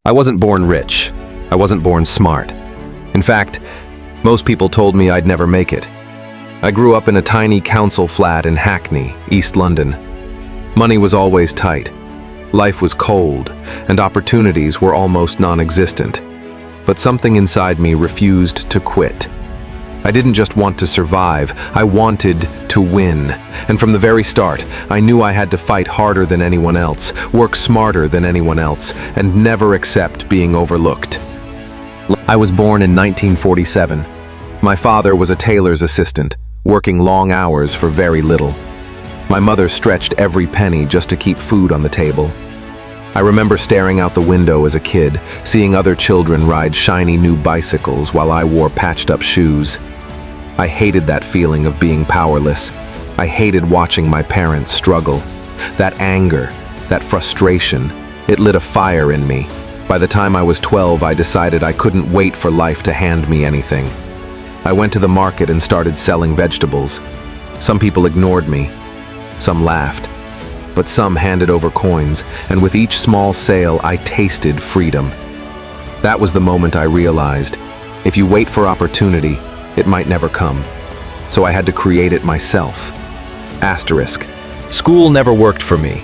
I wasn't born rich. I wasn't born smart. In fact, most people told me I'd never make it. I grew up in a tiny council flat in Hackney, East London. Money was always tight. Life was cold, and opportunities were almost non-existent. But something inside me refused to quit. I didn't just want to survive, I wanted to win. And from the very start, I knew I had to fight harder than anyone else, work smarter than anyone else, and never accept being overlooked. I was born in 1947. My father was a tailor's assistant, working long hours for very little. My mother stretched every penny just to keep food on the table. I remember staring out the window as a kid, seeing other children ride shiny new bicycles while I wore patched-up shoes. I hated that feeling of being powerless. I hated watching my parents struggle. That anger, that frustration, it lit a fire in me. By the time I was 12, I decided I couldn't wait for life to hand me anything. I went to the market and started selling vegetables. Some people ignored me. Some laughed. But some handed over coins, and with each small sale, I tasted freedom. That was the moment I realized, if you wait for opportunity, it might never come. So I had to create it myself. Asterisk. School never worked for me.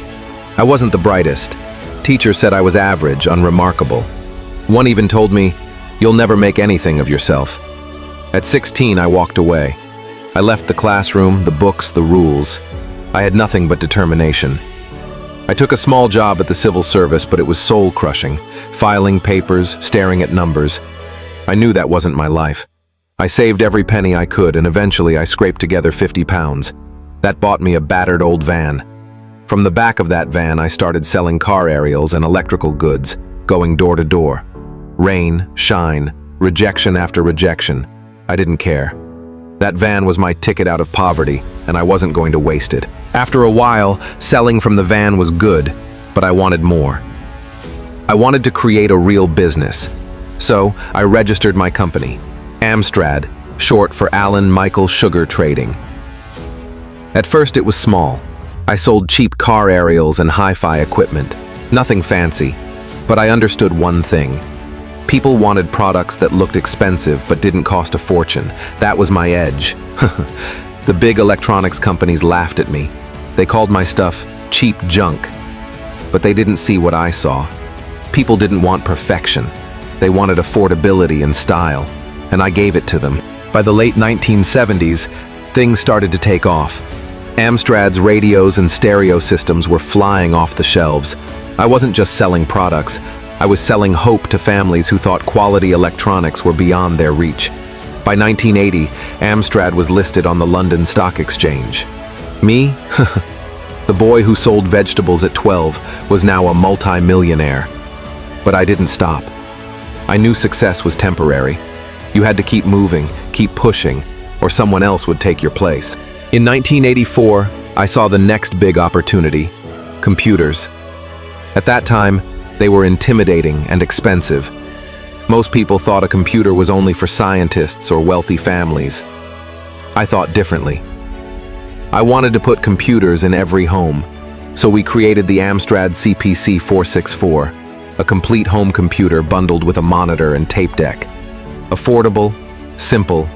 I wasn't the brightest. Teachers said I was average, unremarkable. One even told me, "You'll never make anything of yourself." At 16, I walked away. I left the classroom, the books, the rules. I had nothing but determination. I took a small job at the civil service, but it was soul-crushing, filing papers, staring at numbers. I knew that wasn't my life. I saved every penny I could, and eventually I scraped together 50 pounds. That bought me a battered old van. From the back of that van, I started selling car aerials and electrical goods, going door to door. Rain, shine, rejection after rejection. I didn't care. That van was my ticket out of poverty, and I wasn't going to waste it. After a while, selling from the van was good, but I wanted more. I wanted to create a real business. So, I registered my company, Amstrad, short for Allen Michael Sugar Trading. At first it was small. I sold cheap car aerials and hi-fi equipment. Nothing fancy, but I understood one thing. People wanted products that looked expensive but didn't cost a fortune. That was my edge. The big electronics companies laughed at me. They called my stuff cheap junk. But they didn't see what I saw. People didn't want perfection. They wanted affordability and style, and I gave it to them. By the late 1970s, things started to take off. Amstrad's radios and stereo systems were flying off the shelves. I wasn't just selling products. I was selling hope to families who thought quality electronics were beyond their reach. By 1980, Amstrad was listed on the London Stock Exchange. Me? The boy who sold vegetables at 12 was now a multi-millionaire. But I didn't stop. I knew success was temporary. You had to keep moving, keep pushing, or someone else would take your place. In 1984, I saw the next big opportunity: computers. At that time, they were intimidating and expensive. Most people thought a computer was only for scientists or wealthy families. I thought differently. I wanted to put computers in every home, so we created the Amstrad CPC 464, a complete home computer bundled with a monitor and tape deck. Affordable, simple,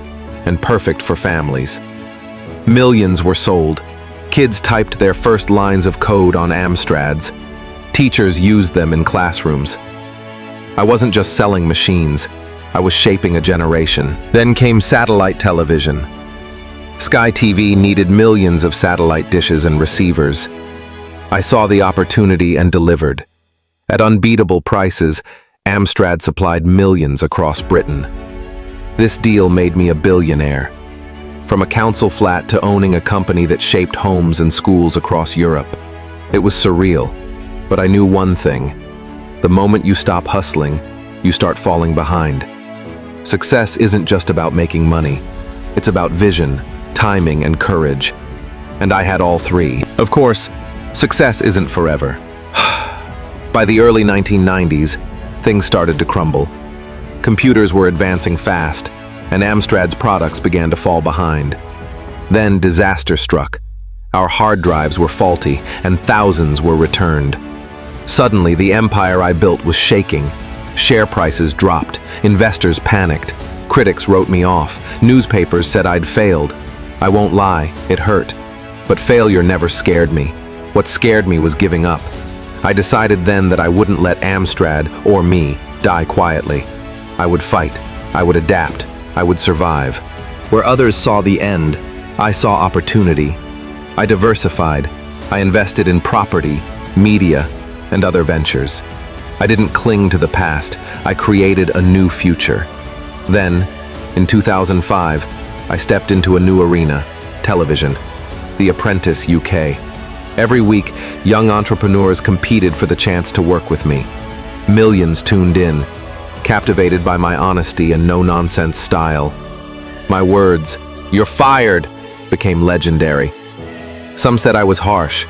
and perfect for families. Millions were sold. Kids typed their first lines of code on Amstrads. Teachers used them in classrooms. I wasn't just selling machines, I was shaping a generation. Then came satellite television. Sky TV needed millions of satellite dishes and receivers. I saw the opportunity and delivered. At unbeatable prices, Amstrad supplied millions across Britain. This deal made me a billionaire. From a council flat to owning a company that shaped homes and schools across Europe. It was surreal, but I knew one thing. The moment you stop hustling, you start falling behind. Success isn't just about making money. It's about vision, timing, and courage. And I had all three. Of course, success isn't forever. By the early 1990s, things started to crumble. Computers were advancing fast, and Amstrad's products began to fall behind. Then disaster struck. Our hard drives were faulty, and thousands were returned. Suddenly, the empire I built was shaking. Share prices dropped, investors panicked, critics wrote me off, newspapers said I'd failed. I won't lie, it hurt. But failure never scared me. What scared me was giving up. I decided then that I wouldn't let Amstrad, or me, die quietly. I would fight, I would adapt, I would survive. Where others saw the end, I saw opportunity. I diversified. I invested in property, media, and other ventures. I didn't cling to the past. I created a new future. Then, in 2005, I stepped into a new arena, television, the Apprentice UK. Every week, young entrepreneurs competed for the chance to work with me. Millions tuned in, captivated by my honesty and no-nonsense style. My words, "You're fired," became legendary. Some said I was harsh.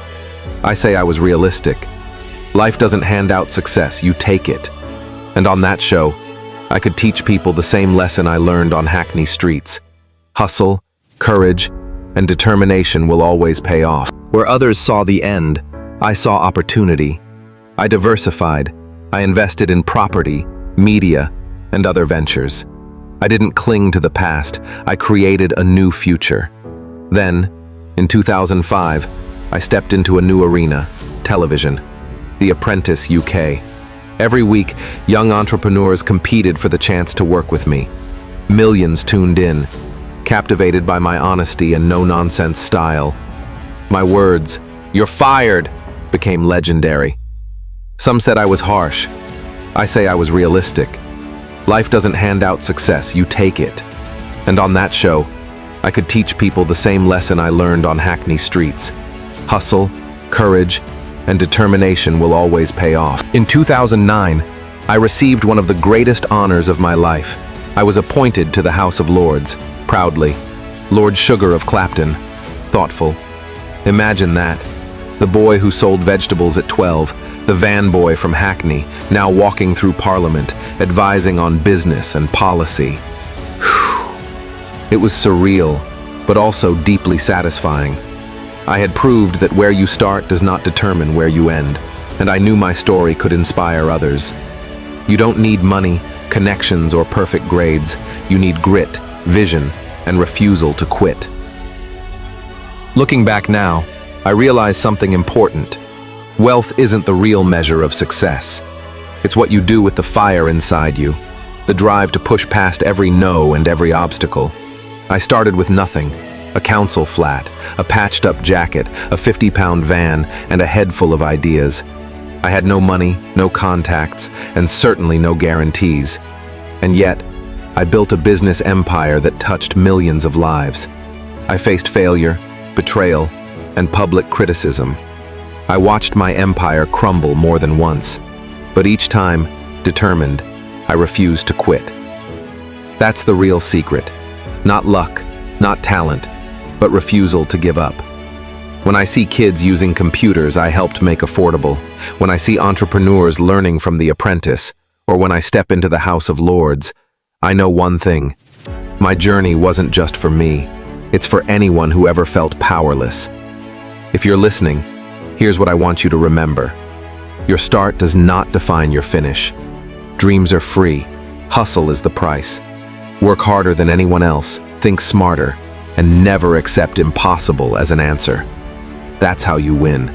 I say I was realistic. Life doesn't hand out success, you take it. And on that show, I could teach people the same lesson I learned on Hackney streets. Hustle, courage, and determination will always pay off. Where others saw the end, I saw opportunity. I diversified. I invested in property, media, and other ventures. I didn't cling to the past. I created a new future. Then, in 2005, I stepped into a new arena, television, the Apprentice UK. Every week, young entrepreneurs competed for the chance to work with me. Millions tuned in, captivated by my honesty and no-nonsense style. My words, "You're fired," became legendary. Some said I was harsh. I say I was realistic. Life doesn't hand out success, you take it. And on that show, I could teach people the same lesson I learned on Hackney streets. Hustle, courage, and determination will always pay off. In 2009, I received one of the greatest honors of my life. I was appointed to the House of Lords, proudly. Lord Sugar of Clapton, thoughtful. Imagine that. The boy who sold vegetables at 12, the van boy from Hackney, now walking through Parliament, advising on business and policy. It was surreal, but also deeply satisfying. I had proved that where you start does not determine where you end, and I knew my story could inspire others. You don't need money, connections, or perfect grades. You need grit, vision, and refusal to quit. Looking back now, I realize something important. Wealth isn't the real measure of success. It's what you do with the fire inside you, the drive to push past every no and every obstacle. I started with nothing, a council flat, a patched-up jacket, a 50-pound van, and a head full of ideas. I had no money, no contacts, and certainly no guarantees. And yet, I built a business empire that touched millions of lives. I faced failure, betrayal, and public criticism. I watched my empire crumble more than once, but each time, determined, I refused to quit. That's the real secret. Not luck, not talent, but refusal to give up. When I see kids using computers I helped make affordable, when I see entrepreneurs learning from The Apprentice, or when I step into the House of Lords, I know one thing. My journey wasn't just for me. It's for anyone who ever felt powerless. If you're listening, here's what I want you to remember. Your start does not define your finish. Dreams are free. Hustle is the price. Work harder than anyone else, think smarter, and never accept impossible as an answer. That's how you win.